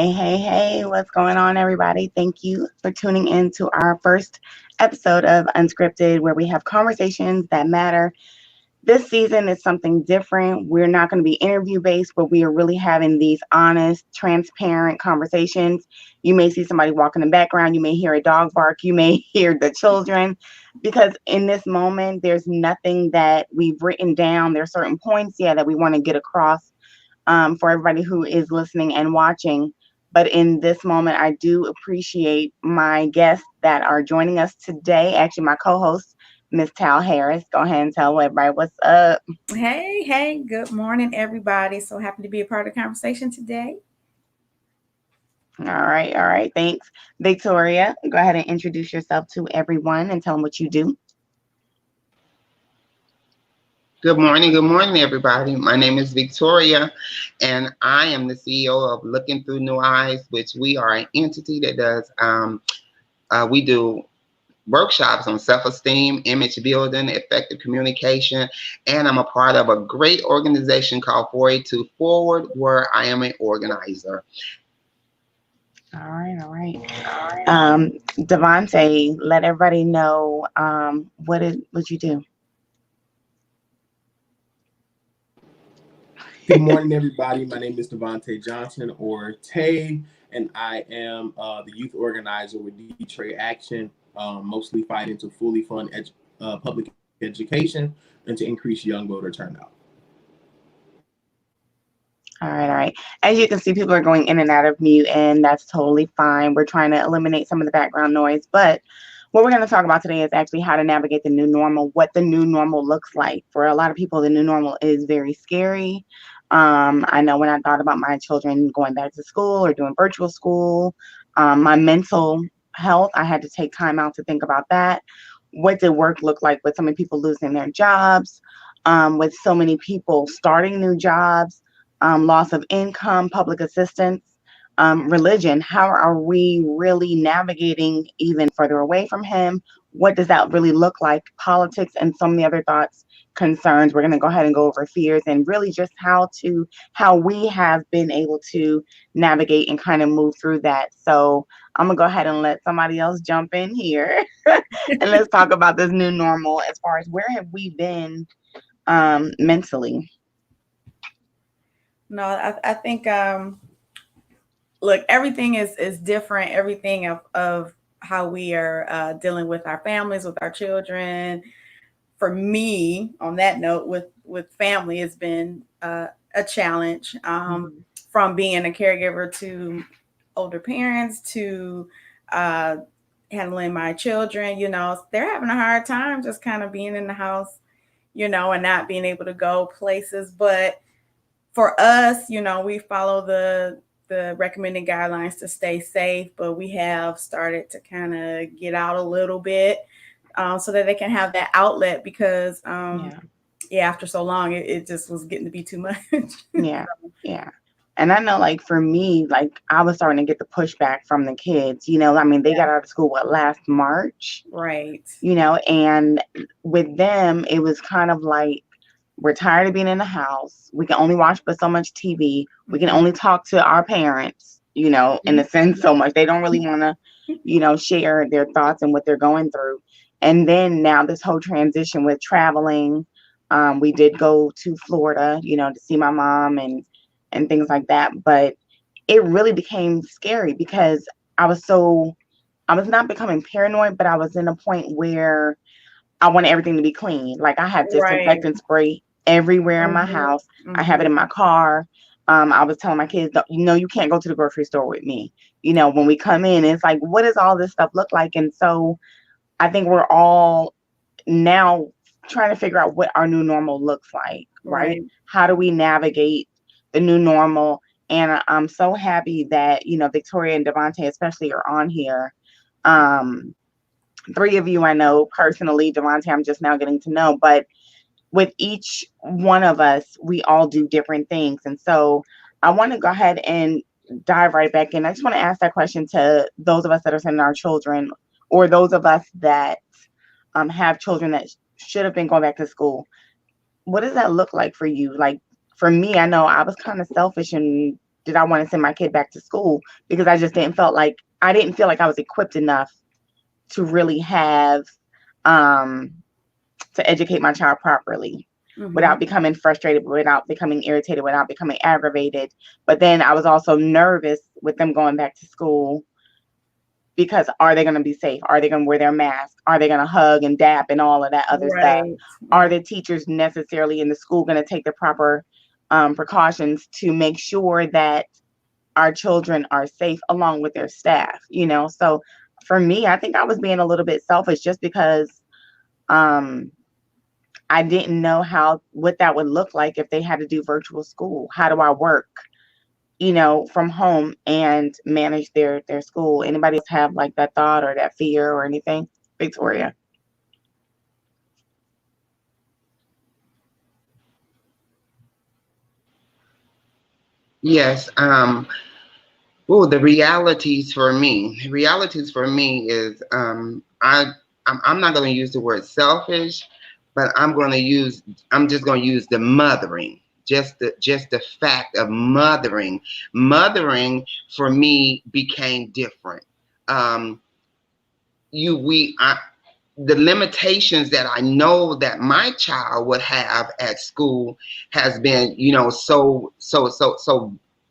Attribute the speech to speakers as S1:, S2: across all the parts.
S1: Hey, what's going on, everybody? Thank you for tuning in to our first episode of Unscripted, where we have conversations that matter. This season is something different. We're not going to be interview based, but we are really having these honest, transparent conversations. You may see somebody walk in the background, you may hear a dog bark, you may hear the children, because in this moment, there's nothing that we've written down. There are certain points, that we want to get across for everybody who is listening and watching. But in this moment, I do appreciate my guests that are joining us today. Actually, my co-host, Miss Tal Harris. Go ahead and tell everybody what's up.
S2: Hey, good morning, everybody. So happy to be a part of the conversation today.
S1: All right. Thanks. Victoria, go ahead and introduce yourself to everyone and tell them what you do.
S3: Good morning, everybody. My name is Victoria, and I am the CEO of Looking Through New Eyes, which we are an entity that does, we do workshops on self-esteem, image building, effective communication, and I'm a part of a great organization called 482 Forward, where I am an organizer.
S1: All right. Davonte, let everybody know what you do.
S4: Good morning, everybody. My name is Davonte Johnson, or Tay, and I am the youth organizer with Detroit Action, mostly fighting to fully fund public education and to increase young voter turnout.
S1: All right. As you can see, people are going in and out of mute, and that's totally fine. We're trying to eliminate some of the background noise, but what we're going to talk about today is actually how to navigate the new normal, what the new normal looks like. For a lot of people, the new normal is very scary. I know when I thought about my children going back to school or doing virtual school, my mental health, I had to take time out to think about that. What did work look like with so many people losing their jobs, with so many people starting new jobs, loss of income, public assistance, religion? How are we really navigating even further away from him? What does that really look like? Politics and so many other thoughts, concerns. We're going to go ahead and go over fears and really just how we have been able to navigate and kind of move through that. So I'm gonna go ahead and let somebody else jump in here and let's talk about this new normal as far as where have we been mentally.
S2: No, I think look, everything is different. Everything of how we are dealing with our families, with our children. For me, on that note, with family, has been a challenge. From being a caregiver to older parents to handling my children, they're having a hard time just kind of being in the house, and not being able to go places. But for us, we follow the recommended guidelines to stay safe, but we have started to kind of get out a little bit so that they can have that outlet because, after so long, it just was getting to be too much.
S1: Yeah. And I know, like, for me, like, I was starting to get the pushback from the kids. They got out of school, last March?
S2: Right.
S1: And with them, it was kind of like, we're tired of being in the house. We can only watch but so much TV. We can only talk to our parents, in a sense, so much. They don't really want to, share their thoughts and what they're going through. And then now this whole transition with traveling, we did go to Florida, to see my mom and things like that. But it really became scary because I was not becoming paranoid, but I was in a point where I wanted everything to be clean. Like, I have disinfectant spray everywhere in my house. I have it in my car. I was telling my kids, you can't go to the grocery store with me. When we come in, it's like, what does all this stuff look like? And so I think we're all now trying to figure out what our new normal looks like, right? How do we navigate the new normal? And I'm so happy that, Victoria and Davonte especially are on here. Three of you I know personally. Davonte, I'm just now getting to know. But with each one of us, we all do different things. And so I want to go ahead and dive right back in. I just want to ask that question to those of us that are sending our children, or those of us that have children that should have been going back to school. What does that look like for you? Like, for me, I know I was kind of selfish and did I want to send my kid back to school, because I just didn't feel like I was equipped enough to really have to educate my child properly without becoming frustrated, without becoming irritated, without becoming aggravated. But then I was also nervous with them going back to school, because are they going to be safe? Are they going to wear their mask? Are they going to hug and dap and all of that other stuff? Are the teachers necessarily in the school going to take the proper precautions to make sure that our children are safe along with their staff? You know, so for me, I think I was being a little bit selfish, just because I didn't know what that would look like if they had to do virtual school. How do I work, you know, from home and manage their school? Anybody else have like that thought or that fear or anything? Victoria?
S3: Yes. The realities for me. Is I'm not going to use the word selfish, but I'm just going to use the mothering. Just the fact of mothering. Mothering for me became different. The limitations that I know that my child would have at school has been, you know, so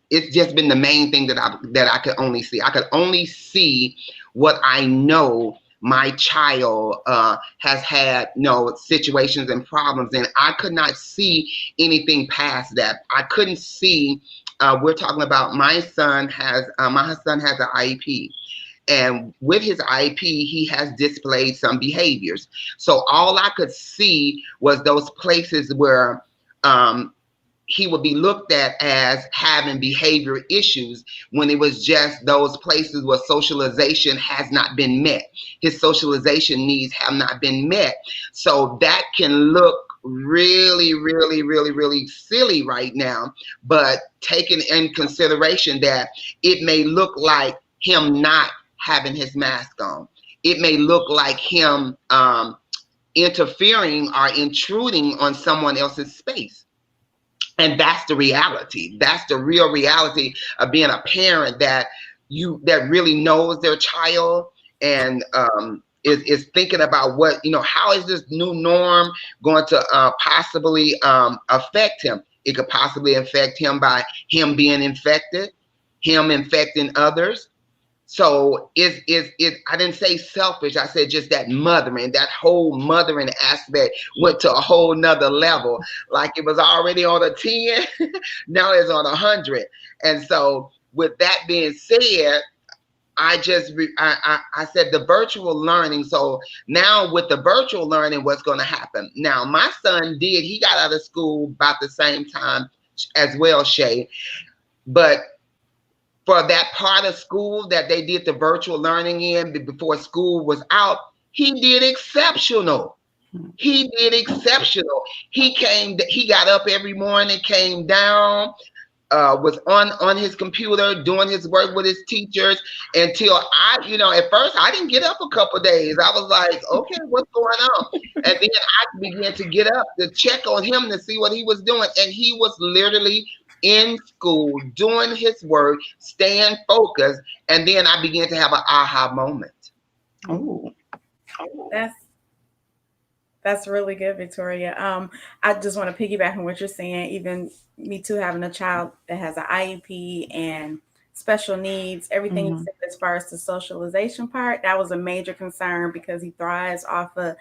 S3: it's just been the main thing that I could only see. I could only see what I know my child has had, you know, situations and problems, and I could not see anything past that. I couldn't see. We're talking about my son has an IEP. And with his IEP, he has displayed some behaviors. So all I could see was those places where he would be looked at as having behavior issues, when it was just those places where socialization has not been met. His socialization needs have not been met. So that can look really, really, really, really silly right now, but taking in consideration that it may look like him not having his mask on. It may look like him interfering or intruding on someone else's space. And that's the reality. That's the real reality of being a parent that really knows their child and is thinking about what, you know, how is this new norm going to possibly affect him? It could possibly affect him by him being infected, him infecting others. So I didn't say selfish. I said just that mothering, that whole mothering aspect went to a whole nother level. Like it was already on a 10, now it's on 100. And so with that being said, I said the virtual learning. So now with the virtual learning, what's going to happen? Now my son he got out of school about the same time as well, Shay. But for that part of school that they did the virtual learning in before school was out, he did exceptional. He got up every morning, came down, was on his computer doing his work with his teachers until at first I didn't get up a couple of days. I was like, okay, what's going on? And then I began to get up to check on him to see what he was doing. And he was literally in school doing his work, staying focused. And then I began to have an aha moment.
S1: Oh,
S2: that's really good, Victoria. I just want to piggyback on what you're saying. Even me too, having a child that has an IEP and special needs, everything you said as far as the socialization part, that was a major concern because he thrives off of,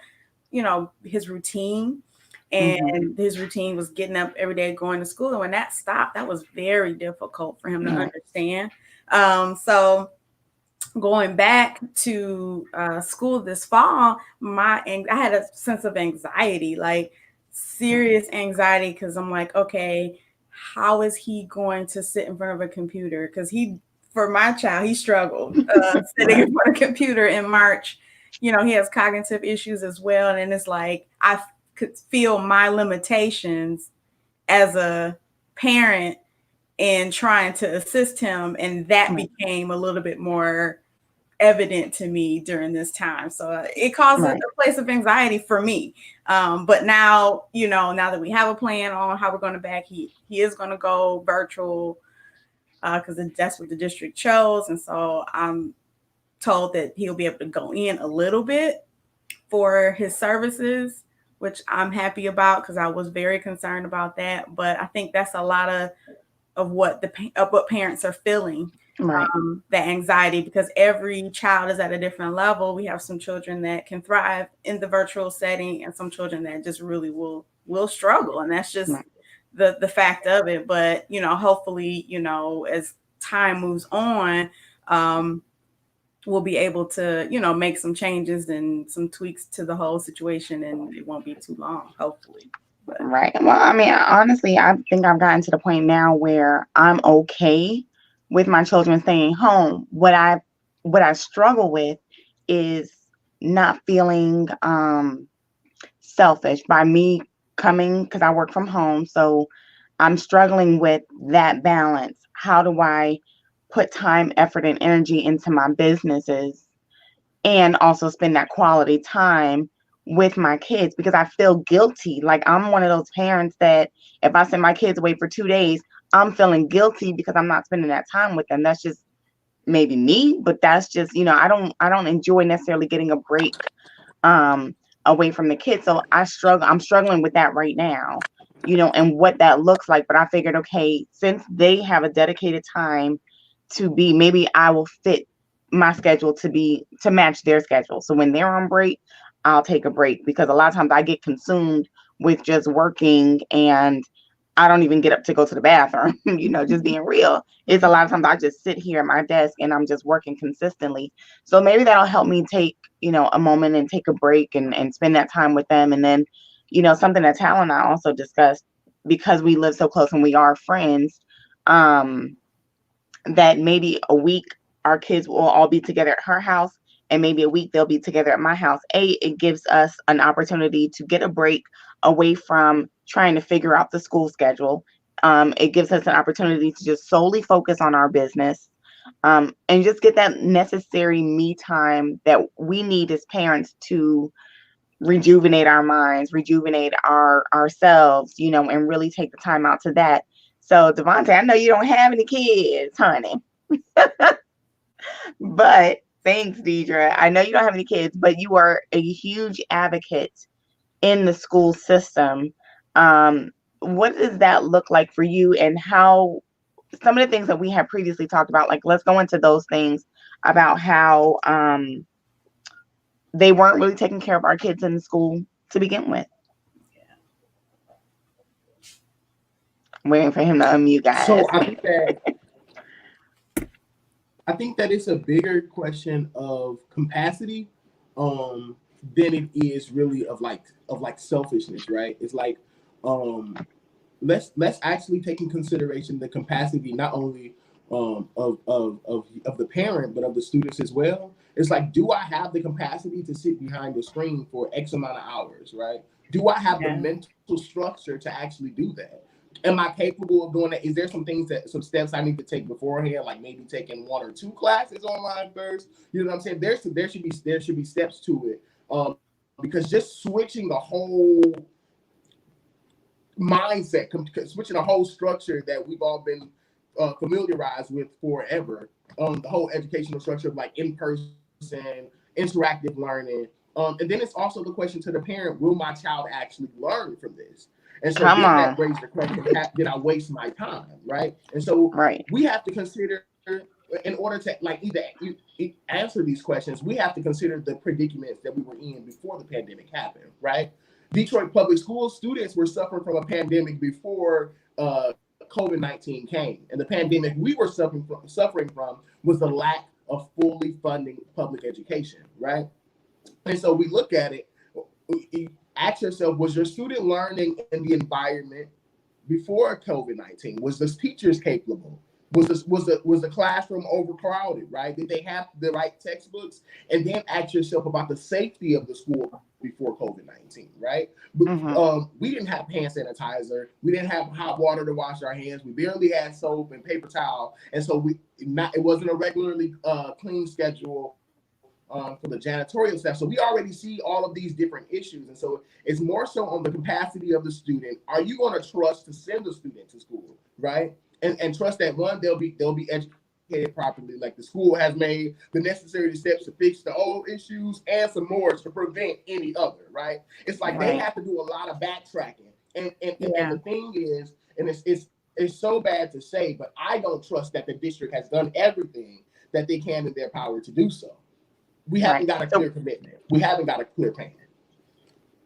S2: his routine. And his routine was getting up every day, going to school. And when that stopped, that was very difficult for him to understand. So going back to school this fall, I had a sense of anxiety, like serious anxiety, because I'm like, okay, how is he going to sit in front of a computer? Because for my child, he struggled sitting in front of a computer in March. He has cognitive issues as well. And it's like, I could feel my limitations as a parent in trying to assist him. And that became a little bit more evident to me during this time. So it caused a place of anxiety for me. But now, now that we have a plan on how we're going to he is going to go virtual because that's what the district chose. And so I'm told that he'll be able to go in a little bit for his services, which I'm happy about because I was very concerned about that. But I think that's a lot of what what parents are feeling,
S1: Right.
S2: the anxiety, because every child is at a different level. We have some children that can thrive in the virtual setting, and some children that just really will struggle, and that's just
S1: Right.
S2: the fact of it. But hopefully, as time moves on, we'll be able to, make some changes and some tweaks to the whole situation, and it won't be too long, hopefully. But
S1: Right. Well, I mean, honestly, I think I've gotten to the point now where I'm okay with my children staying home. What I struggle with is not feeling selfish by me coming, because I work from home. So I'm struggling with that balance. How do I put time, effort, and energy into my businesses and also spend that quality time with my kids? Because I feel guilty. Like, I'm one of those parents that if I send my kids away for 2 days, I'm feeling guilty because I'm not spending that time with them. That's just maybe me, but that's just, I don't enjoy necessarily getting a break away from the kids. So I'm struggling with that right now, and what that looks like. But I figured, okay, since they have a dedicated time to be, maybe I will fit my schedule to match their schedule. So when they're on break, I'll take a break, because a lot of times I get consumed with just working, and I don't even get up to go to the bathroom. Just being real. It's a lot of times I just sit here at my desk and I'm just working consistently. So maybe that'll help me take, a moment and take a break and spend that time with them. And then, something that Tal and I also discussed, because we live so close and we are friends, that maybe a week our kids will all be together at her house, and maybe a week they'll be together at my house. It gives us an opportunity to get a break away from trying to figure out the school schedule. It gives us an opportunity to just solely focus on our business, and just get that necessary me time that we need as parents to rejuvenate our minds, rejuvenate ourselves, and really take the time out to that. So, Davonte, I know you don't have any kids, honey, but thanks, Deidre. I know you don't have any kids, but you are a huge advocate in the school system. What does that look like for you, and how some of the things that we have previously talked about, like, let's go into those things about how they weren't really taking care of our kids in school to begin with. I'm waiting for him to unmute, guys.
S4: So I think that it's a bigger question of capacity than it is really of selfishness, right? It's like let's actually take in consideration the capacity not only of the parent but of the students as well. It's like, do I have the capacity to sit behind the screen for X amount of hours, right? Do I have the mental structure to actually do that? Am I capable of doing that? Is there some steps I need to take beforehand, like maybe taking 1 or 2 classes online first? You know what I'm saying? There should be steps to it, because just switching the whole mindset, switching the whole structure that we've all been familiarized with forever, the whole educational structure of like in-person, interactive learning. And then it's also the question to the parent, will my child actually learn from this? And so then that raised the question, did I waste my time, right? And so we have to consider, in order to either answer these questions, we have to consider the predicaments that we were in before the pandemic happened, right? Detroit public school students were suffering from a pandemic before COVID-19 came. And the pandemic we were suffering from was the lack of fully funding public education, right? And so we look at it, ask yourself, was your student learning in the environment before COVID-19? Was the teachers capable? Was the classroom overcrowded, right? Did they have the right textbooks? And then ask yourself about the safety of the school before COVID-19, right? We didn't have hand sanitizer. We didn't have hot water to wash our hands. We barely had soap and paper towel. And so it wasn't a regularly clean schedule for the janitorial staff. So we already see all of these different issues. And so it's more so on the capacity of the student. Are you going to trust to send the student to school, right? and trust that one, they'll be educated properly. Like the school has made the necessary steps to fix the old issues and some more to prevent any other. Right? It's like they have to do a lot of backtracking. And the thing is, and it's so bad to say, but I don't trust that the district has done everything that they can in their power to do so. We haven't got a clear commitment. We haven't got a clear plan.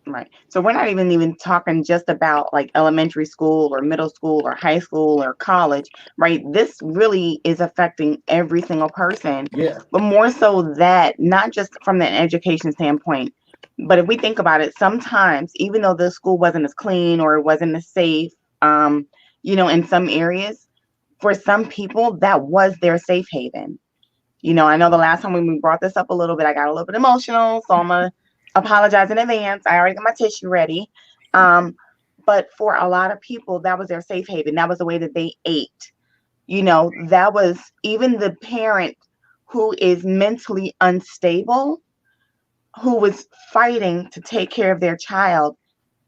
S1: Right. So we're not even talking just about like elementary school or middle school or high school or college, right? This really is affecting every single person.
S4: Yeah.
S1: But more so that not just from an education standpoint, but if we think about it, sometimes even though the school wasn't as clean or it wasn't as safe, in some areas, for some people that was their safe haven. I know the last time when we brought this up a little bit, I got a little bit emotional, so I'm gonna apologize in advance. I already got my tissue ready. But for a lot of people, that was their safe haven. That was the way that they ate. That was even the parent who is mentally unstable, who was fighting to take care of their child.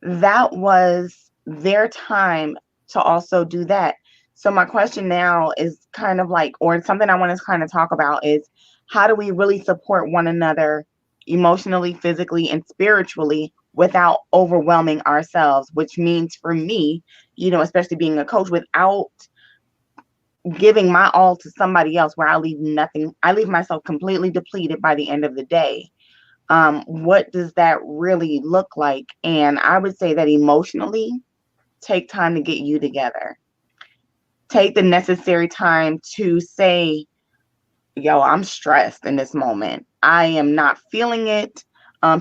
S1: That was their time to also do that. So my question now is kind of like, or something I want to kind of talk about is, how do we really support one another emotionally, physically, and spiritually without overwhelming ourselves, which means for me, especially being a coach, without giving my all to somebody else where I leave nothing, I leave myself completely depleted by the end of the day. What does that really look like? And I would say that emotionally, take time to get you together. Take the necessary time to say, yo, I'm stressed in this moment. I am not feeling it.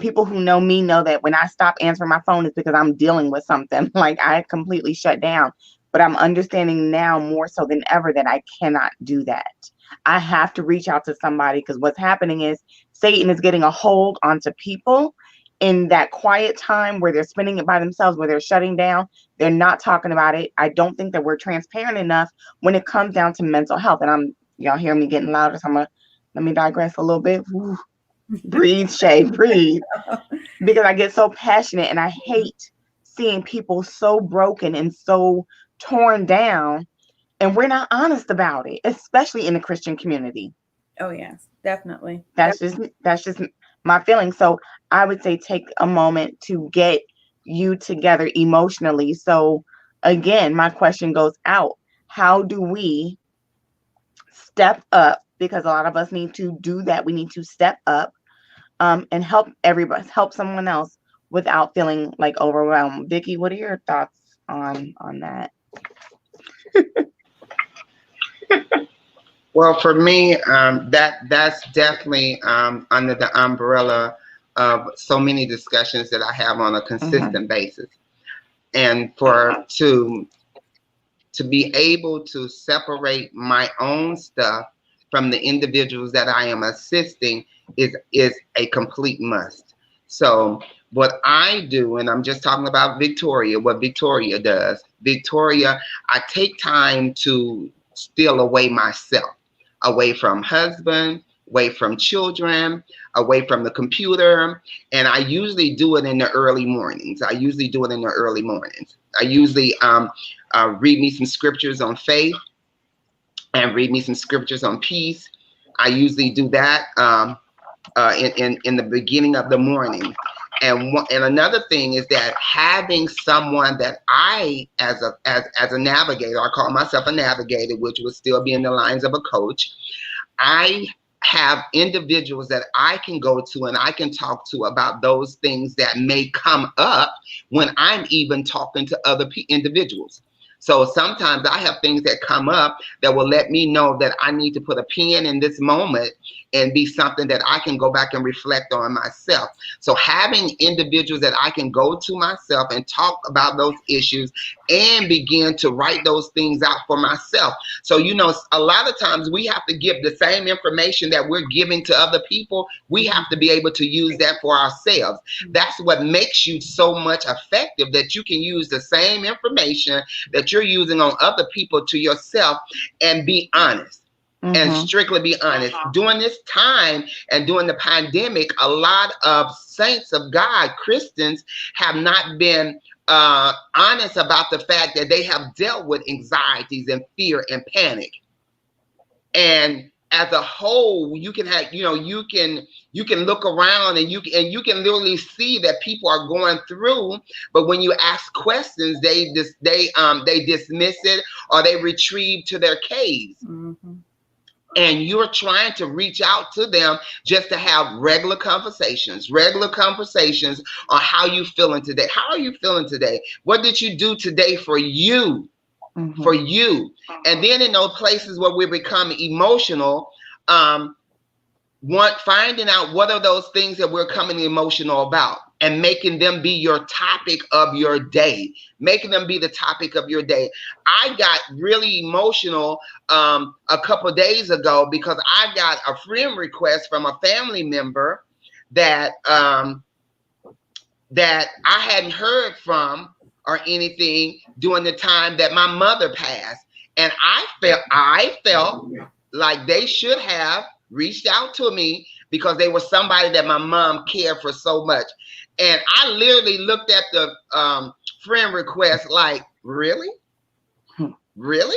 S1: People who know me know that when I stop answering my phone, it's because I'm dealing with something. Like I completely shut down. But I'm understanding now more so than ever that I cannot do that. I have to reach out to somebody, because what's happening is Satan is getting a hold onto people in that quiet time where they're spending it by themselves, where they're shutting down. They're not talking about it. I don't think that we're transparent enough when it comes down to mental health. And y'all hear me getting louder, so let me digress a little bit. Woo. Breathe, Shay, breathe. Because I get so passionate and I hate seeing people so broken and so torn down, and we're not honest about it, especially in the Christian community.
S2: Oh yes, definitely.
S1: That's just my feeling. So I would say take a moment to get you together emotionally. So again, my question goes out. How do we step up? Because a lot of us need to do that. We need to step up and help someone else without feeling like overwhelmed. Vicki, what are your thoughts on that?
S3: Well, for me, that's definitely under the umbrella of so many discussions that I have on a consistent basis, and to be able to separate my own stuff from the individuals that I am assisting is a complete must. So what I do, and I'm just talking about Victoria, what Victoria does. Victoria, I take time to steal away myself, away from husband, away from children, away from the computer. And I usually do it in the early mornings. I usually read me some scriptures on faith and read me some scriptures on peace. I usually do that in the beginning of the morning. And another thing is that having someone that I, as a navigator, I call myself a navigator, which would still be in the lines of a coach. I have individuals that I can go to and I can talk to about those things that may come up when I'm even talking to other individuals. So sometimes I have things that come up that will let me know that I need to put a pin in this moment and be something that I can go back and reflect on myself. So having individuals that I can go to myself and talk about those issues and begin to write those things out for myself. So, a lot of times we have to give the same information that we're giving to other people. We have to be able to use that for ourselves. That's what makes you so much effective, that you can use the same information that you're using on other people to yourself and be honest. and strictly be honest. During this time and during the pandemic, a lot of saints of God, Christians, have not been honest about the fact that they have dealt with anxieties and fear and panic. And as a whole, you can have, you can look around and you can literally see that people are going through, but when you ask questions, they dismiss it, or they retreat to their caves. And you're trying to reach out to them just to have regular conversations on how you feeling today. How are you feeling today? What did you do today for you? For you. And then in those places where we become emotional, finding out what are those things that we're coming emotional about, and making them be your topic of your day. Making them be the topic of your day. I got really emotional a couple of days ago because I got a friend request from a family member that I hadn't heard from or anything during the time that my mother passed. And I felt like they should have reached out to me because they were somebody that my mom cared for so much. And I literally looked at the friend request like, really? Really?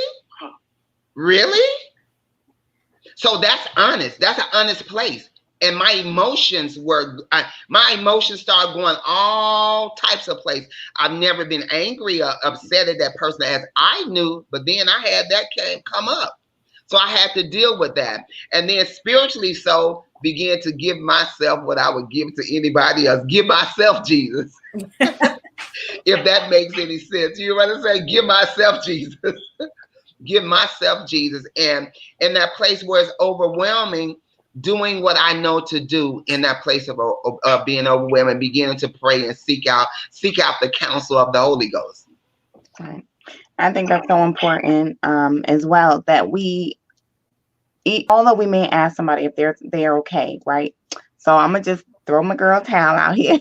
S3: Really? So that's honest. That's an honest place. And my emotions started going all types of places. I've never been angry or upset at that person as I knew, but then I had that come up. So I had to deal with that. And then spiritually began to give myself what I would give to anybody else. Give myself Jesus. If that makes any sense. You know what I'm saying? Give myself Jesus. Give myself Jesus. And in that place where it's overwhelming, doing what I know to do in that place of being overwhelmed, and beginning to pray and seek out the counsel of the Holy Ghost.
S1: Right. I think that's so important as well, that although we may ask somebody if they're okay, right? So I'm gonna just throw my girl towel out here.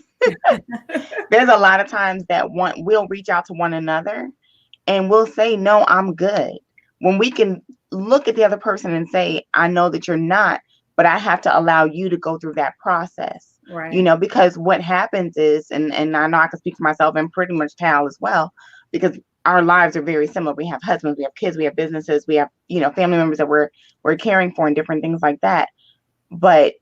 S1: There's a lot of times that we'll reach out to one another and we'll say, no, I'm good. When we can look at the other person and say, I know that you're not, but I have to allow you to go through that process. Right. Because what happens is, and I know I can speak for myself and pretty much Tal as well, because our lives are very similar. We have husbands, we have kids, we have businesses, we have, family members that we're caring for and different things like that. But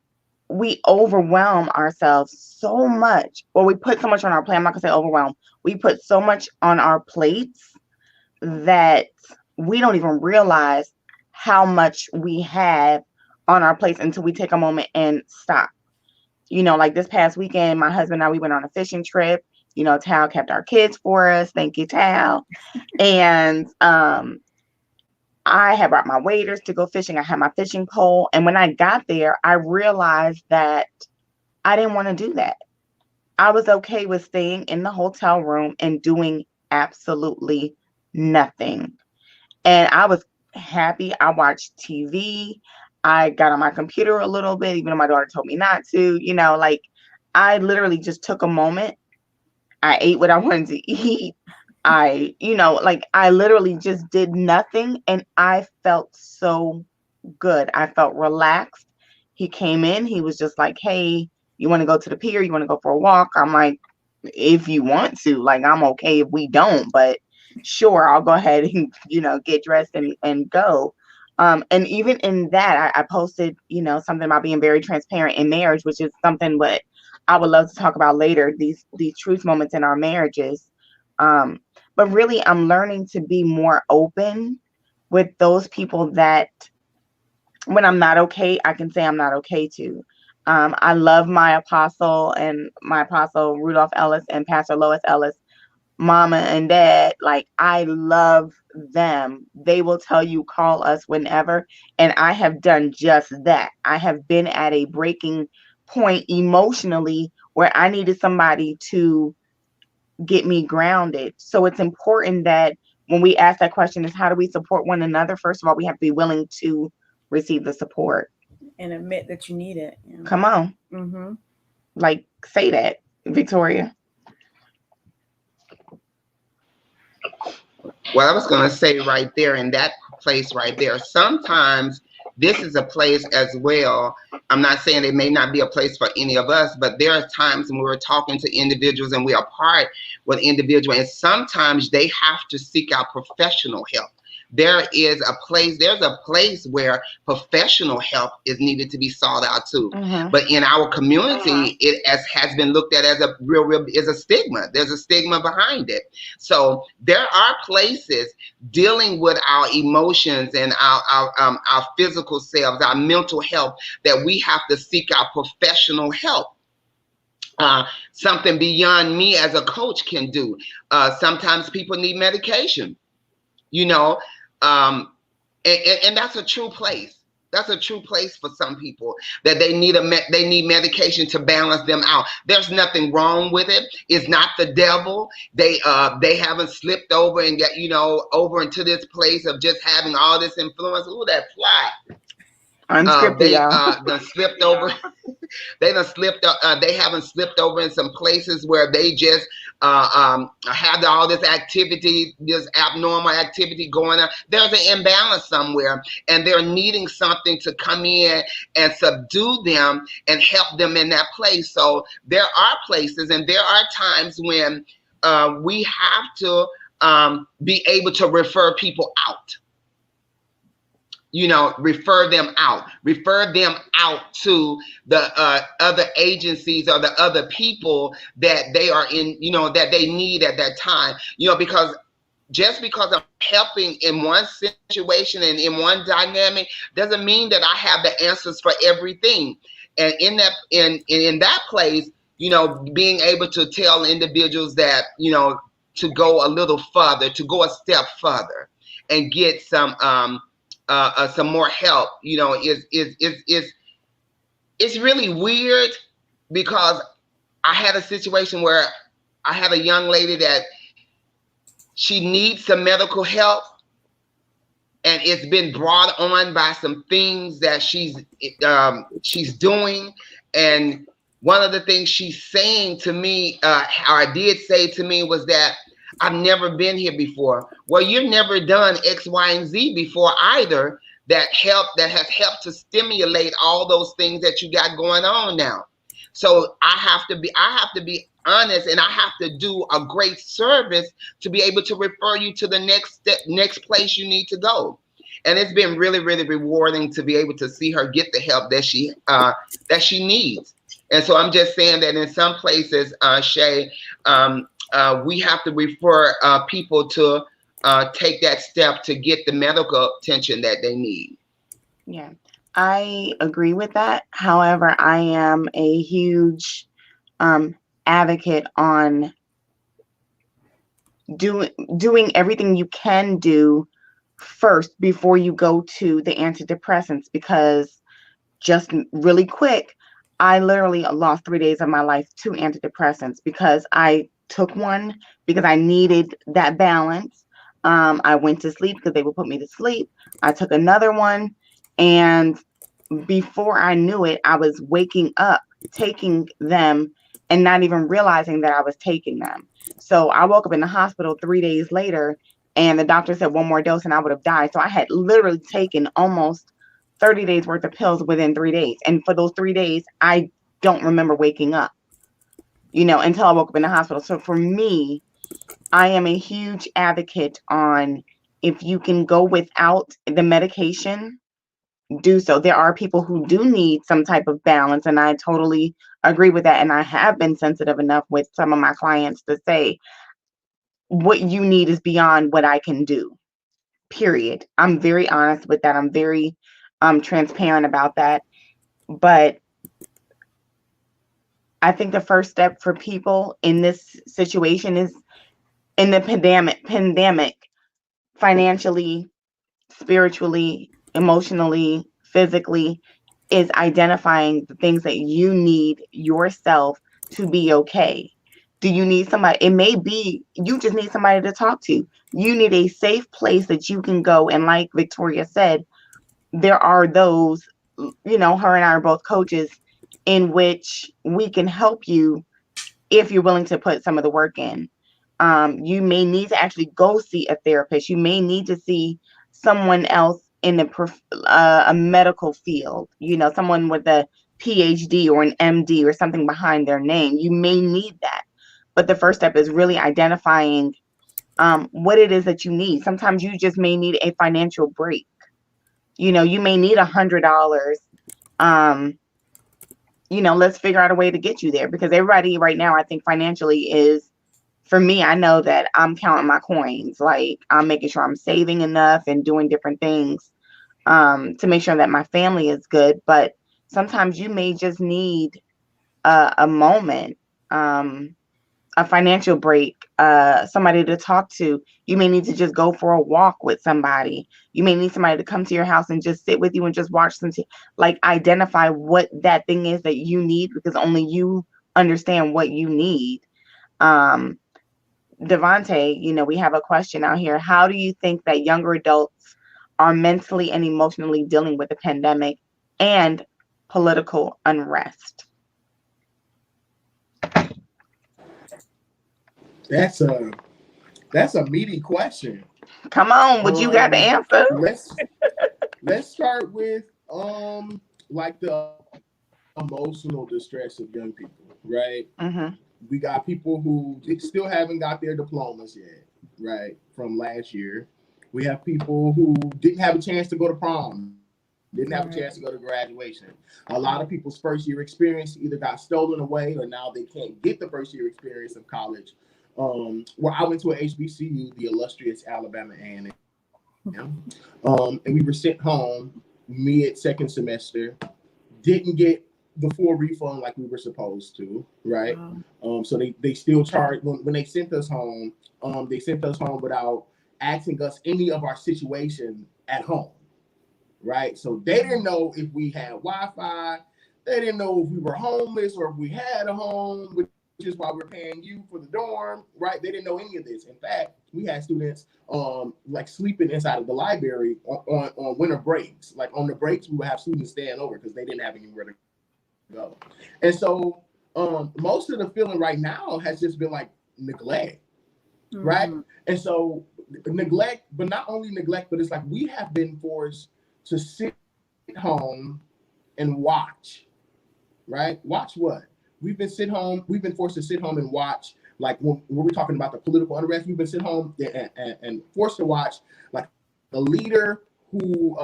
S1: we overwhelm ourselves so much, or we put so much on our plate. I'm not gonna say overwhelm. We put so much on our plates that we don't even realize how much we have on our plates until we take a moment and stop. Like this past weekend, my husband and I, we went on a fishing trip. Tal kept our kids for us. Thank you, Tal. And I had brought my waders to go fishing. I had my fishing pole. And when I got there, I realized that I didn't want to do that. I was okay with staying in the hotel room and doing absolutely nothing. And I was happy. I watched TV. I got on my computer a little bit, even though my daughter told me not to. I literally just took a moment. I ate what I wanted to eat. I literally just did nothing, and I felt so good. I felt relaxed. He came in. He was just like, hey, you want to go to the pier? You want to go for a walk? I'm like, if you want to, I'm okay if we don't, but sure, I'll go ahead and, get dressed and go. And even in that, I posted, something about being very transparent in marriage, which is something what I would love to talk about later, these truth moments in our marriages. But really, I'm learning to be more open with those people that when I'm not okay, I can say I'm not okay to. I love my apostle Rudolph Ellis and Pastor Lois Ellis, mama and dad. I love them. They will tell you, call us whenever. And I have done just that. I have been at a breaking point emotionally where I needed somebody to get me grounded. So it's important that when we ask that question is, how do we support one another? First of all, we have to be willing to receive the support.
S2: And admit that you need it.
S1: Come on. Say that, Victoria.
S3: Well, I was going to say right there in that place right there, sometimes this is a place as well. I'm not saying it may not be a place for any of us, but there are times when we're talking to individuals and we are part with individuals, and sometimes they have to seek out professional help. There's a place where professional help is needed to be sought out too. But in our community, it has been looked at as a is a stigma. There's a stigma behind it. So there are places dealing with our emotions and our physical selves, our mental health, that we have to seek out professional help. Something beyond me as a coach can do. Sometimes people need medication, you know, and that's a true place. That's a true place for some people, that they need medication to balance them out. There's nothing wrong with it. It's not the devil. They haven't slipped over and get, you know, over into this place of just having all this influence. Ooh, that fly.
S1: Unscripted,
S3: They
S1: y'all.
S3: done slipped over. They done slipped. They haven't slipped over in some places where they just have all this activity, this abnormal activity going on. There's an imbalance somewhere, and they're needing something to come in and subdue them and help them in that place. So there are places, and there are times when we have to be able to refer people out. You know, refer them out to the other agencies or the other people that they are in, you know, that they need at that time, you know, because just because I'm helping in one situation and in one dynamic doesn't mean that I have the answers for everything. And in that place, you know, being able to tell individuals that, you know, to go a little further, to go a step further and get some more help, you know, it's really weird, because I had a situation where I had a young lady that she needs some medical help, and it's been brought on by some things that she's doing. And one of the things she's saying to me, or did say to me, was that I've never been here before. Well, you've never done X, Y, and Z before either. That has helped to stimulate all those things that you got going on now. So I have to be honest, and I have to do a great service to be able to refer you to the next place you need to go. And it's been really, really rewarding to be able to see her get the help that she needs. And so I'm just saying that in some places, Shay, we have to refer people to take that step to get the medical attention that they need.
S1: Yeah, I agree with that. However, I am a huge advocate on doing everything you can do first before you go to the antidepressants, because just really quick, I literally lost 3 days of my life to antidepressants because I took one because I needed that balance. I went to sleep because they would put me to sleep. I took another one, and before I knew it, I was waking up taking them and not even realizing that I was taking them. So I woke up in the hospital 3 days later, and the doctor said one more dose and I would have died. So I had literally taken almost 30 days worth of pills within 3 days. And for those 3 days, I don't remember waking up, you know, until I woke up in the hospital. So for me, I am a huge advocate on, if you can go without the medication, do so. There are people who do need some type of balance, and I totally agree with that. And I have been sensitive enough with some of my clients to say, what you need is beyond what I can do, period. I'm very honest with that. I'm very transparent about that. But I think the first step for people in this situation is, in the pandemic, financially, spiritually, emotionally, physically, is identifying the things that you need yourself to be okay. Do you need somebody? It may be you just need somebody to talk to. You need a safe place that you can go. And like Victoria said, there are those, you know, her and I are both coaches, in which we can help you if you're willing to put some of the work in. You may need to actually go see a therapist. You may need to see someone else in a medical field, someone with a PhD or an MD or something behind their name. You may need that. But the first step is really identifying what it is that you need. Sometimes you just may need a financial break. You may need $100. Let's figure out a way to get you there, because everybody right now, I think financially is, for me, I know that I'm counting my coins. Like, I'm making sure I'm saving enough and doing different things to make sure that my family is good. But sometimes you may just need a moment, a financial break, somebody to talk to. You may need to just go for a walk with somebody. You may need somebody to come to your house and just sit with you and just watch some like, identify what that thing is that you need, because only you understand what you need. Davonte, we have a question out here. How do you think that younger adults are mentally and emotionally dealing with the pandemic and political unrest?
S4: That's a meaty question.
S1: Come on, but you got the answer.
S4: Let's start with like the emotional distress of young people, right?
S1: Mm-hmm.
S4: We got people who still haven't got their diplomas yet, right, from last year. We have people who didn't have a chance to go to prom, didn't have a chance to go to graduation. A lot of people's first year experience either got stolen away, or now they can't get the first year experience of college. Where I went to a HBCU, the illustrious Alabama A&M, and we were sent home mid second semester, didn't get the full refund like we were supposed to, right? So they still charged when they sent us home. They sent us home without asking us any of our situation at home, right? So they didn't know if we had Wi-Fi. They didn't know if we were homeless or if we had a home, which is why we're paying you for the dorm, right? They didn't know any of this. In fact, we had students like sleeping inside of the library on winter breaks. Like, on the breaks, we would have students staying over because they didn't have anywhere to go. And so most of the feeling right now has just been like neglect, right? And so neglect, but not only neglect, but it's like we have been forced to sit home and watch, right? Watch what? We've been forced to sit home and watch, like when we're talking about the political unrest, we've been sit home and forced to watch like a leader who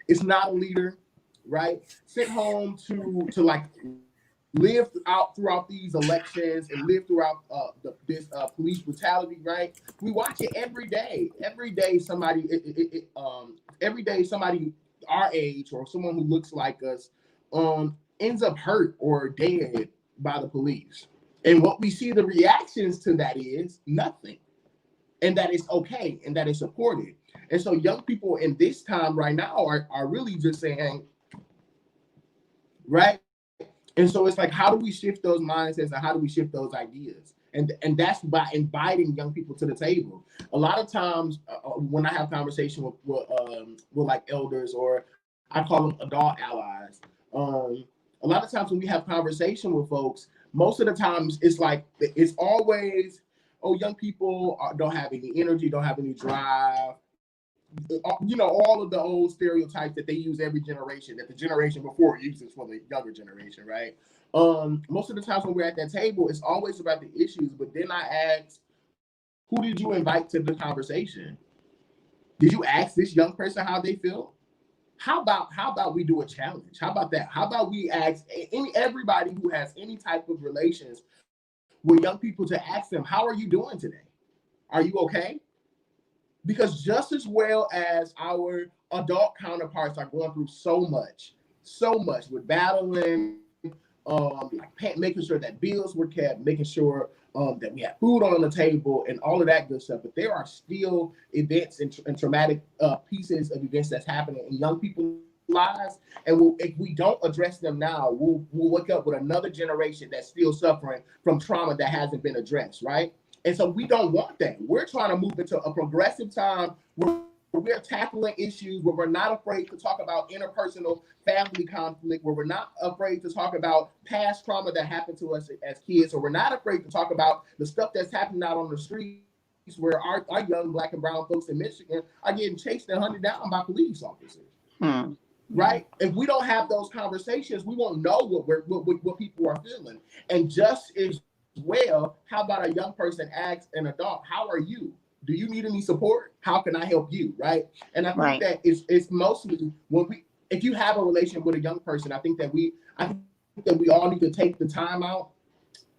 S4: is not a leader, right? Sit home to like live throughout these elections and live throughout this police brutality, right? We watch it every day. Every day somebody our age or someone who looks like us ends up hurt or dead by the police. And what we see the reactions to that is nothing. And that is okay, and that is supported. And so young people in this time right now are really just saying, right? And so it's like, how do we shift those mindsets and how do we shift those ideas? And that's by inviting young people to the table. A lot of times when I have conversation with like elders, or I call them adult allies, a lot of times when we have conversation with folks, most of the times it's like, it's always, oh, young people don't have any energy, don't have any drive. All of the old stereotypes that they use every generation, that the generation before uses for the younger generation, right? Most of the times when we're at that table, it's always about the issues. But then I ask, who did you invite to the conversation? Did you ask this young person how they feel? How about we do a challenge? How about that? How about we ask everybody who has any type of relations with young people to ask them, how are you doing today? Are you okay? Because just as well as our adult counterparts are going through so much with battling, like making sure that bills were kept, making sure that we have food on the table and all of that good stuff. But there are still events and traumatic pieces of events that's happening in young people's lives. And if we don't address them now, we'll wake up with another generation that's still suffering from trauma that hasn't been addressed, right? And so we don't want that. We're trying to move into a progressive time where we're tackling issues, where we're not afraid to talk about interpersonal family conflict, where we're not afraid to talk about past trauma that happened to us as kids, or we're not afraid to talk about the stuff that's happening out on the street where our young Black and brown folks in Michigan are getting chased and hunted down by police officers. Right? If we don't have those conversations, we won't know what people are feeling. And just as well, how about a young person asks an adult, how are you? Do you need any support? How can I help you? Right? And I think that it's mostly if you have a relationship with a young person, I think that we all need to take the time out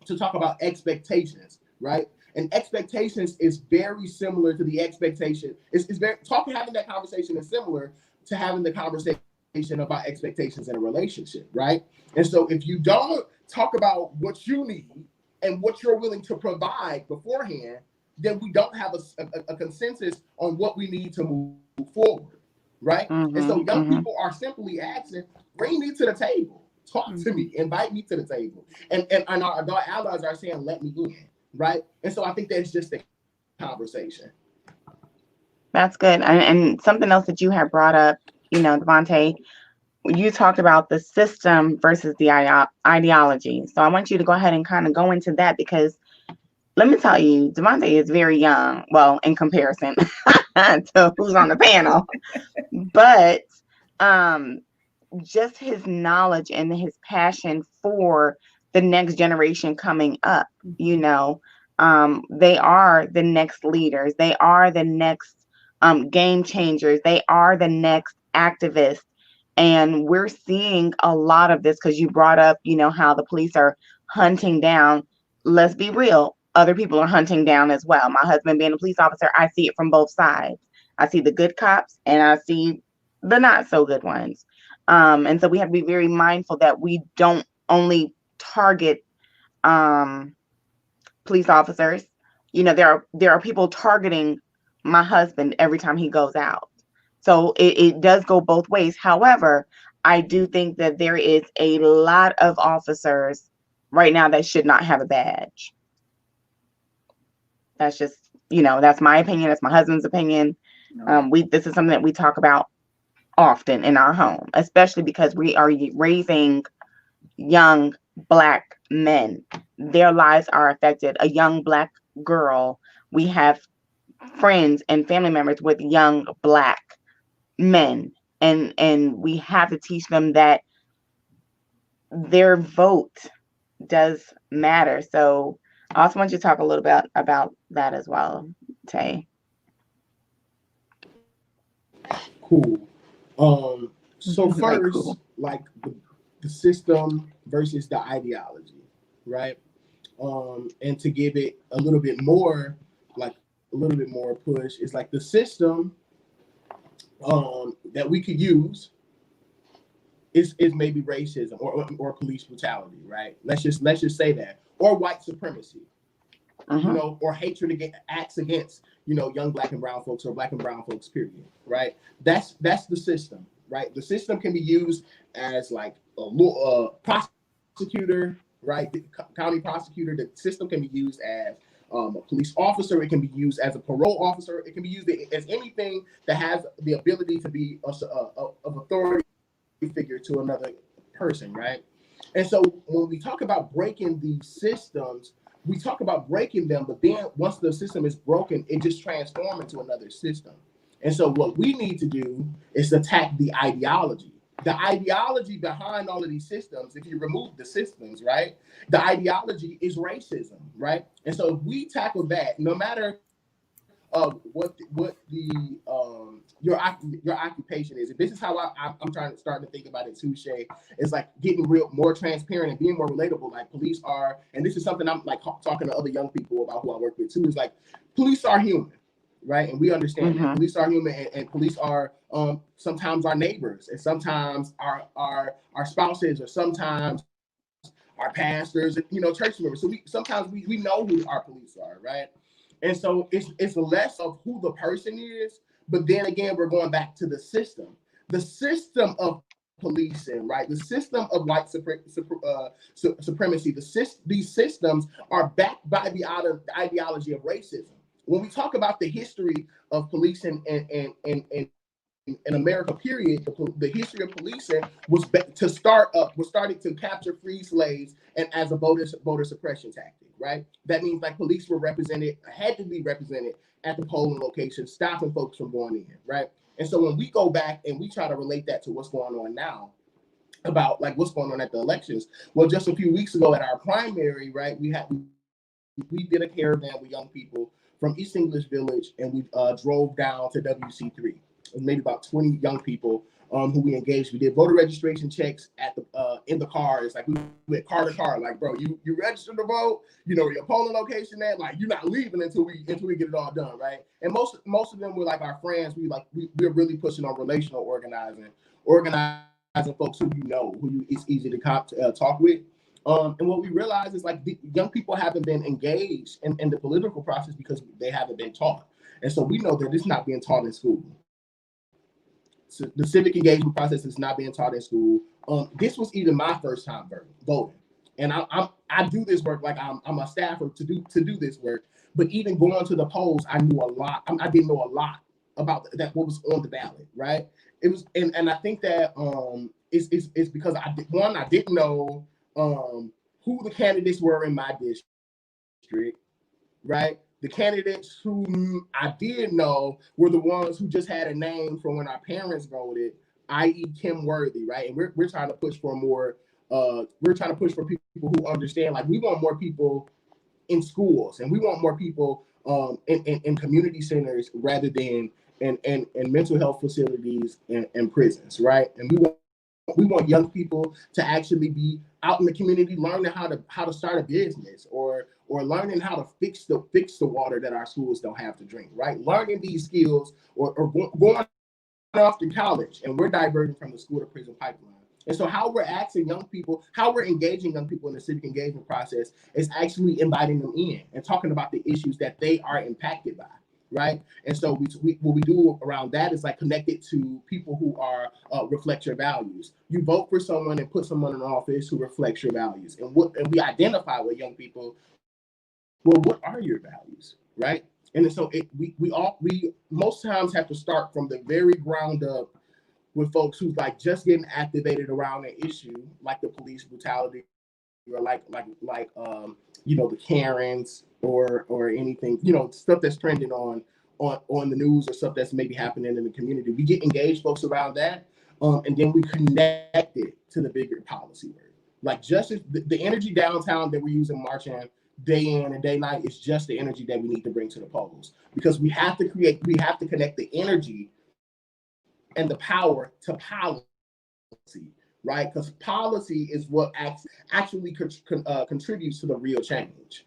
S4: to talk about expectations, right? And expectations is very similar to the expectation. Having that conversation is similar to having the conversation about expectations in a relationship, right? And so if you don't talk about what you need and what you're willing to provide beforehand, then we don't have a consensus on what we need to move forward, right? And so young people are simply asking, bring me to the table, talk to me, invite me to the table. And our adult allies are saying, let me in, right? And so I think that's just a conversation.
S1: That's good. And something else that you have brought up, Davonte, you talked about the system versus the ideology. So I want you to go ahead and kind of go into that, because let me tell you, Davonte is very young, well, in comparison to who's on the panel, but just his knowledge and his passion for the next generation coming up, they are the next leaders. They are the next game changers. They are the next activists. And we're seeing a lot of this, because you brought up, how the police are hunting down. Let's be real. Other people are hunting down as well. My husband being a police officer, I see it from both sides. I see the good cops and I see the not so good ones. And so we have to be very mindful that we don't only target police officers. There are people targeting my husband every time he goes out. So it does go both ways. However, I do think that there is a lot of officers right now that should not have a badge. That's just, that's my opinion. That's my husband's opinion. This is something that we talk about often in our home, especially because we are raising young Black men. Their lives are affected. A young Black girl, we have friends and family members with young Black men, and we have to teach them that their vote does matter. So I also want you to talk a little bit about that as well, Tay.
S4: Cool. So first, cool. Like the system versus the ideology, right? And to give it a little bit more push, it's like the system that we could use is maybe racism or police brutality, right? Let's just say that, or white supremacy, or hatred acts against young Black and brown folks, or Black and brown folks, period, right? That's the system, right? The system can be used as like a prosecutor, right? The county prosecutor. The system can be used as a police officer. It can be used as a parole officer. It can be used as anything that has the ability to be of authority figure to another person, right? And so when we talk about breaking these systems, we talk about breaking them, but then once the system is broken, it just transforms into another system. And so what we need to do is attack the ideology. The ideology behind all of these systems, if you remove the systems, right? The ideology is racism, right? And so if we tackle that, no matter what your occupation is, if this is how I'm starting to think about it too, Shay, it's like getting more transparent and being more relatable, like police are, and this is something I'm like talking to other young people about who I work with too, is like police are human, right? And we understand that police are human, and police are sometimes our neighbors, and sometimes our spouses, or sometimes our pastors, church members. So sometimes we know who our police are, right? And so it's less of who the person is, but then again, we're going back to the system of policing, right? The system of white supremacy. These systems are backed by the ideology of racism. When we talk about the history of policing in America, period, the history of policing was starting to capture free slaves and as a voter suppression tactic, right? That means like police were represented, had to be represented at the polling location, stopping folks from going in, right? And so when we go back and we try to relate that to what's going on now, about like what's going on at the elections. Well, just a few weeks ago at our primary, right, we did a caravan with young people from East English Village, and we drove down to WC3. It was maybe about 20 young people who we engaged. We did voter registration checks at the in the cars. Like we went car to car. Like, bro, you registered to vote. You know your polling location. At like you're not leaving until we get it all done, right? And most of them were like our friends. We're really pushing on relational organizing folks who it's easy to talk with. And what we realize is like the young people haven't been engaged in the political process because they haven't been taught. And so we know that it's not being taught in school. So the civic engagement process is not being taught in school. This was even my first time voting. And I do this work like I'm a staffer to do this work. But even going to the polls, I knew a lot. I didn't know a lot about that what was on the ballot, right? It was, and I think that it's because I didn't know who the candidates were in my district, right? The candidates who I did know were the ones who just had a name from when our parents voted, i.e. Kim Worthy, right? And we're trying to push for more. We're trying to push for people who understand. Like we want more people in schools, and we want more people in community centers rather than in mental health facilities and prisons, right? And we want young people to actually be out in the community learning how to start a business or learning how to fix the water that our schools don't have to drink, right? Learning these skills or going off to college, and we're diverting from the school to prison pipeline. And so how we're asking young people, how we're engaging young people in the civic engagement process is actually inviting them in and talking about the issues that they are impacted by, right? And so what we do around that is like connect it to people who are reflect your values. You vote for someone and put someone in office who reflects your values. And we identify with young people, well, what are your values, right? And so we most times have to start from the very ground up with folks who's like just getting activated around an issue like the police brutality or like the Karens or anything, stuff that's trending on the news or stuff that's maybe happening in the community. We get engaged folks around that, and then we connect it to the bigger policy work. Like just as the energy downtown that we're using marching day in and day night is just the energy that we need to bring to the polls, because we have to connect the energy and the power to policy, right? Because policy is what actually contributes to the real change.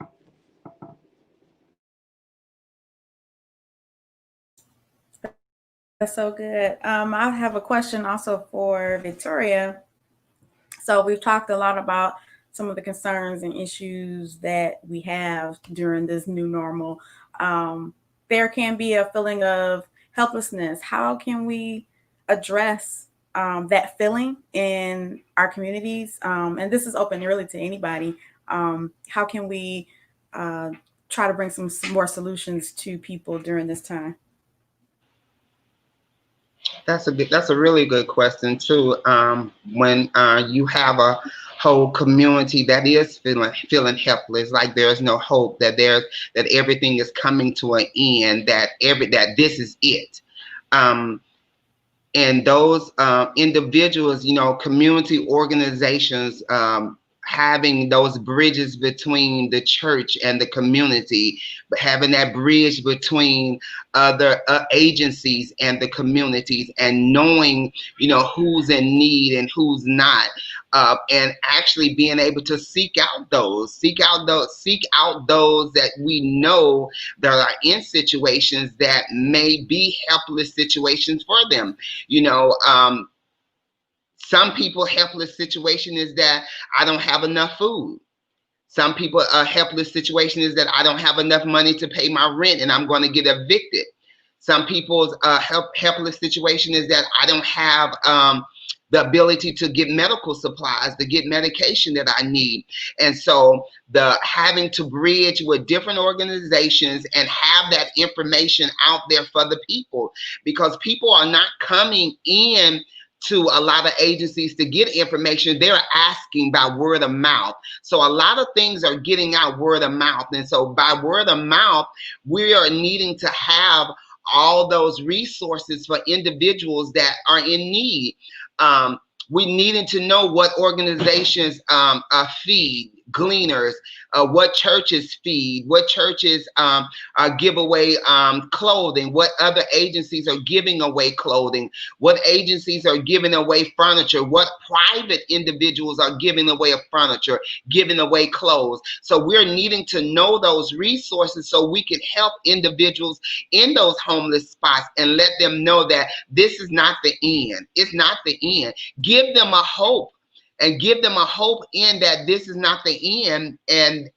S2: That's so good. I have a question also for Victoria. So we've talked a lot about some of the concerns and issues that we have during this new normal. There can be a feeling of helplessness. How can we address that feeling in our communities? And this is open really to anybody. How can we try to bring some more solutions to people during this time?
S3: That's a really good question too. When you have a whole community that is feeling helpless, like there's no hope, that everything is coming to an end, that this is it. And those individuals, community organizations, having those bridges between the church and the community, but having that bridge between other agencies and the communities, and knowing, who's in need and who's not, and actually being able to seek out those that we know that are in situations that may be helpless situations for them. Some people helpless situation is that I don't have enough food. Some people a helpless situation is that I don't have enough money to pay my rent and I'm going to get evicted. Some people's helpless situation is that I don't have the ability to get medical supplies, to get medication that I need. And so having to bridge with different organizations and have that information out there for the people, because people are not coming in to a lot of agencies to get information, they're asking by word of mouth. So a lot of things are getting out word of mouth. And so by word of mouth, we are needing to have all those resources for individuals that are in need. We needed to know what organizations feed gleaners, what churches feed, what churches give away clothing, what other agencies are giving away clothing, what agencies are giving away furniture, what private individuals are giving away furniture, giving away clothes. So we're needing to know those resources so we can help individuals in those homeless spots and let them know that this is not the end. It's not the end. Give them a hope. And give them a hope in that this is not the end, and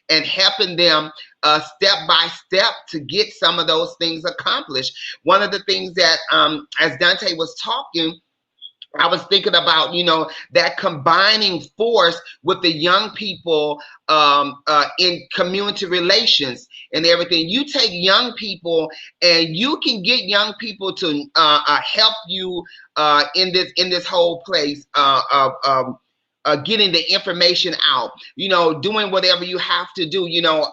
S3: helping them step by step to get some of those things accomplished. One of the things that, as Dante was talking, I was thinking about, you know, that combining force with the young people in community relations and everything. You take young people and you can get young people to help you in this whole place getting the information out, you know, doing whatever you have to do. You know,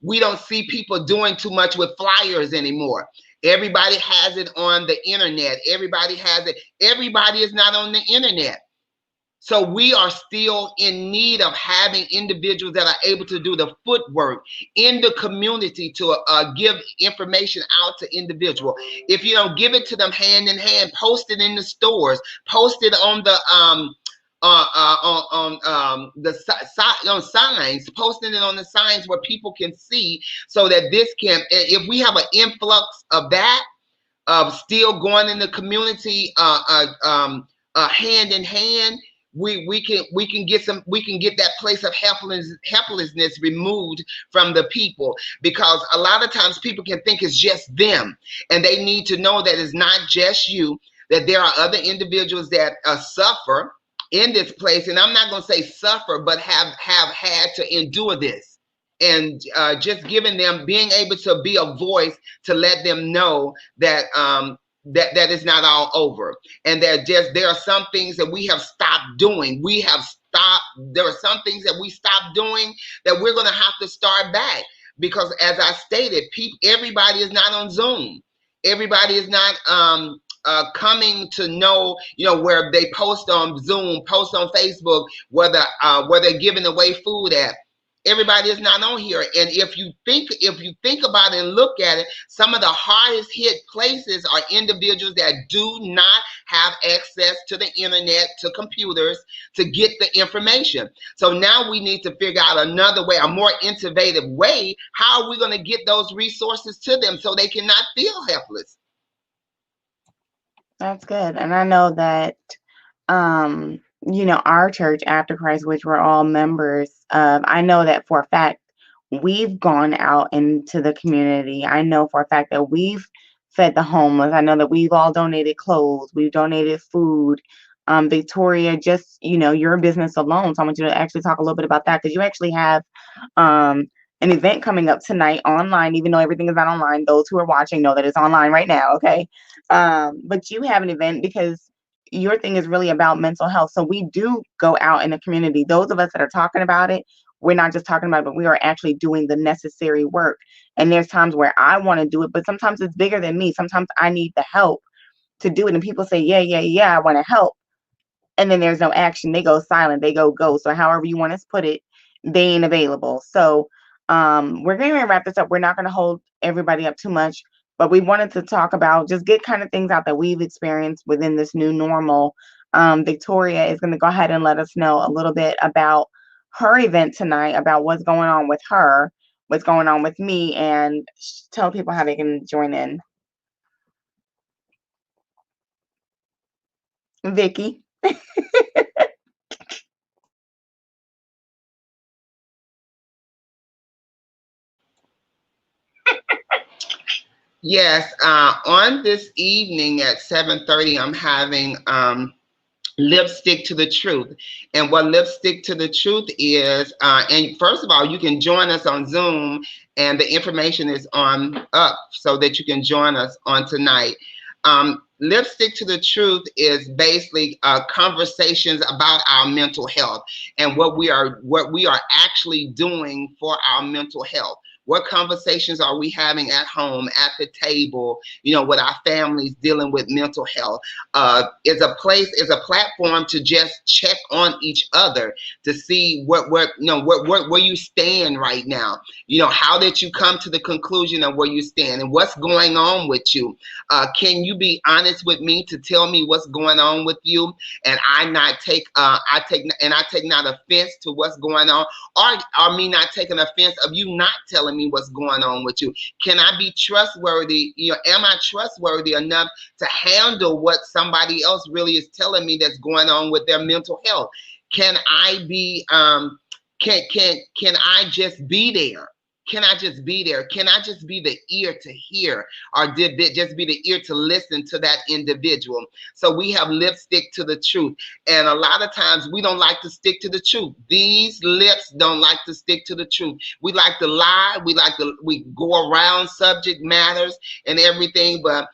S3: we don't see people doing too much with flyers anymore. Everybody has it on the internet. Everybody has it. Everybody is not on the internet. So we are still in need of having individuals that are able to do the footwork in the community to give information out to individuals. If you don't give it to them hand in hand, post it in the stores, post it on the signs, posting it on the signs where people can see, so that this can, if we have an influx of that, of still going in the community hand in hand, we can get that place of helplessness removed from the people, because a lot of times people can think it's just them, and they need to know that it's not just you, that there are other individuals that suffer in this place. And I'm not going to say suffer, but have had to endure this, and just giving them, being able to be a voice to let them know that that it's not all over, and that there are some things that we have stopped doing. There are some things that we stopped doing that we're going to have to start back, because as I stated, everybody is not on Zoom. Everybody is not coming to know, you know, where they post on Zoom, post on Facebook, where they're giving away food at. Everybody is not on here. And if you think about it and look at it, some of the hardest hit places are individuals that do not have access to the internet, to computers, to get the information. So now we need to figure out another way, a more innovative way. How are we going to get those resources to them so they cannot feel helpless?
S1: That's good. And I know that, you know, our church, After Christ, which we're all members of, I know that for a fact we've gone out into the community. I know for a fact that we've fed the homeless. I know that we've all donated clothes. We've donated food. Victoria, just, you know, your business alone. So I want you to actually talk a little bit about that, because you actually have an event coming up tonight online, even though everything is not online. Those who are watching know that it's online right now, okay? But you have an event because your thing is really about mental health. So we do go out in the community. Those of us that are talking about it, we're not just talking about it, but we are actually doing the necessary work. And there's times where I want to do it, but sometimes it's bigger than me. Sometimes I need the help to do it. And people say, yeah, I want to help. And then there's no action. They go silent. They go ghost. So however you want to put it, they ain't available. So we're going to wrap this up. We're not going to hold everybody up too much, but we wanted to talk about, just get kind of things out that we've experienced within this new normal. Victoria is going to go ahead and let us know a little bit about her event tonight, about what's going on with her, what's going on with me, and tell people how they can join in. Vicky.
S3: Yes, on this evening at 7:30, I'm having Lipstick to the Truth. And what Lipstick to the Truth is, and first of all, you can join us on Zoom, and the information is on up so that you can join us on tonight. Lipstick to the Truth is basically conversations about our mental health and what we are actually doing for our mental health. What conversations are we having at home, at the table, with our families dealing with mental health? Is a platform to just check on each other to see where you stand right now. How did you come to the conclusion of where you stand and what's going on with you? Can you be honest with me to tell me what's going on with you, and I take not offense to what's going on, or me not taking offense of you not telling me what's going on with you? Can I be trustworthy? Am I trustworthy enough to handle what somebody else really is telling me that's going on with their mental health? Can I be can I just be there? Can I just be there? Can I just be the ear to hear, or did it just be the ear to listen to that individual? So we have lipstick to the truth. And a lot of times we don't like to stick to the truth. These lips don't like to stick to the truth. We like to lie. We go around subject matters and everything. But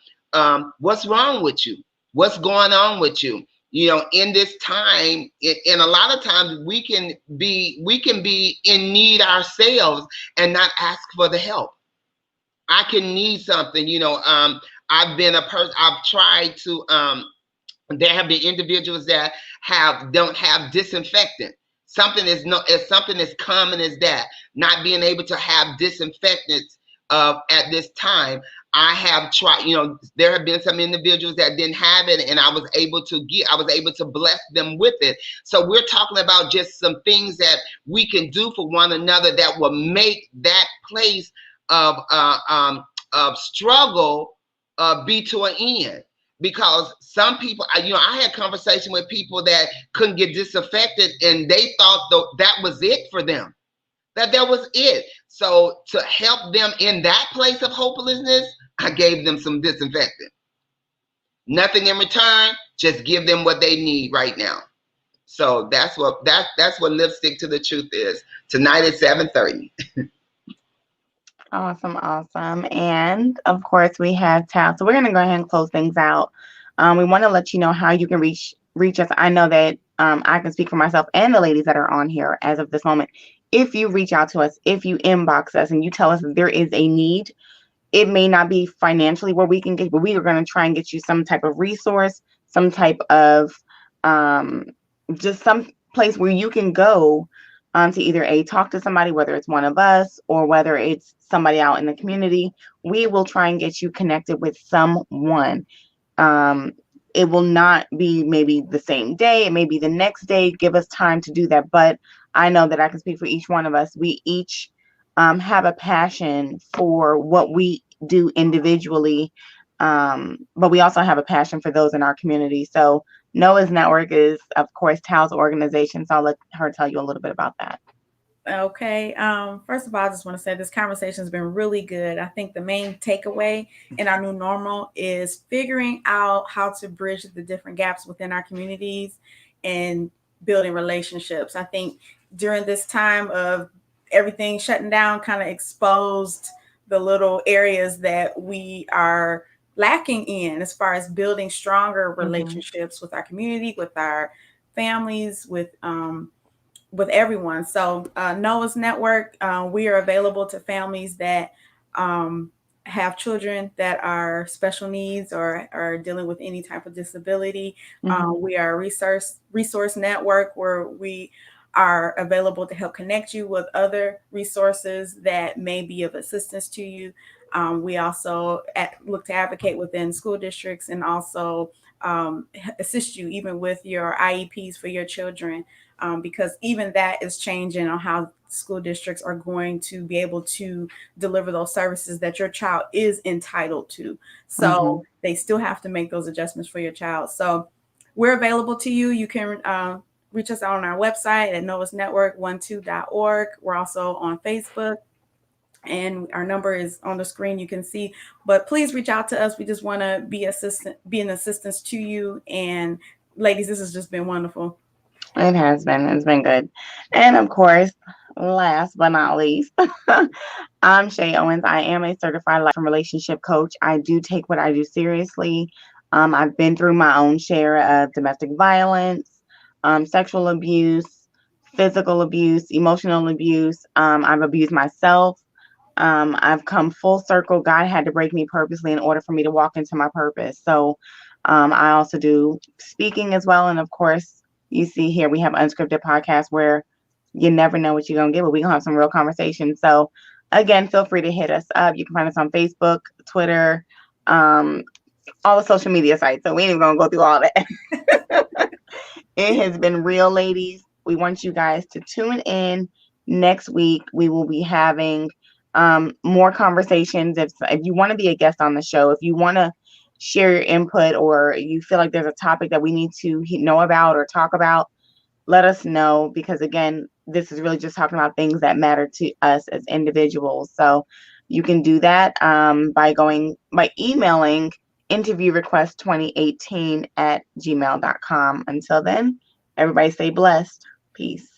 S3: what's wrong with you? What's going on with you? In this time, and a lot of times we can be in need ourselves and not ask for the help. I can need something, I've been a person, I've tried to, there have been individuals that don't have disinfectant. Something as common as that, not being able to have disinfectants at this time. I have tried, there have been some individuals that didn't have it, and I was able to bless them with it. So we're talking about just some things that we can do for one another that will make that place of struggle be to an end. Because some people, I had conversation with people that couldn't get disaffected, and they thought that was it for them. That was it. So to help them in that place of hopelessness, I gave them some disinfectant. Nothing in return, just give them what they need right now. So that's what Lipstick to the Truth is. Tonight at 7:30.
S1: Awesome. And of course we have Tal. So we're gonna go ahead and close things out. We want to let you know how you can reach us. I know that I can speak for myself and the ladies that are on here as of this moment. If you reach out to us, if you inbox us and you tell us that there is a need, it may not be financially where we can get, but we are going to try and get you some type of resource, some type of just some place where you can go to either talk to somebody, whether it's one of us or whether it's somebody out in the community. We will try and get you connected with someone. It will not be maybe the same day. It may be the next day. Give us time to do that. But I know that I can speak for each one of us. We each have a passion for what we do individually, but we also have a passion for those in our community. So Noah's Network is, of course, Tal's organization. So I'll let her tell you a little bit about that.
S2: Okay. First of all, I just want to say this conversation has been really good. I think the main takeaway in our new normal is figuring out how to bridge the different gaps within our communities and building relationships. I think during this time of everything shutting down kind of exposed the little areas that we are lacking in as far as building stronger relationships with our community, with our families, with everyone. So Noah's Network, we are available to families that have children that are special needs or are dealing with any type of disability. We are a resource network where we are available to help connect you with other resources that may be of assistance to you. We also look to advocate within school districts and also assist you even with your IEPs for your children, because even that is changing on how school districts are going to be able to deliver those services that your child is entitled to. So they still have to make those adjustments for your child. So we're available to you. You can reach us on our website at novasnetwork12.org. We're also on Facebook, and our number is on the screen. You can see, but please reach out to us. We just want to be an assistance to you. And ladies, this has just been wonderful.
S1: It has been. It's been good. And of course, last but not least, I'm Shay Owens. I am a certified life and relationship coach. I do take what I do seriously. I've been through my own share of domestic violence, sexual abuse, physical abuse, emotional abuse. I've abused myself. I've come full circle. God had to break me purposely in order for me to walk into my purpose. So I also do speaking as well. And of course, you see here we have Unscripted podcast where you never know what you're going to get, but we're going to have some real conversations. So again, feel free to hit us up. You can find us on Facebook, Twitter, all the social media sites. So we ain't even going to go through all that. It has been real, ladies. We want you guys to tune in next week. We will be having more conversations. If you want to be a guest on the show, if you want to share your input, or you feel like there's a topic that we need to know about or talk about, let us know, because again, this is really just talking about things that matter to us as individuals. So you can do that by emailing interviewrequest2018@gmail.com. Until then, everybody stay blessed. Peace.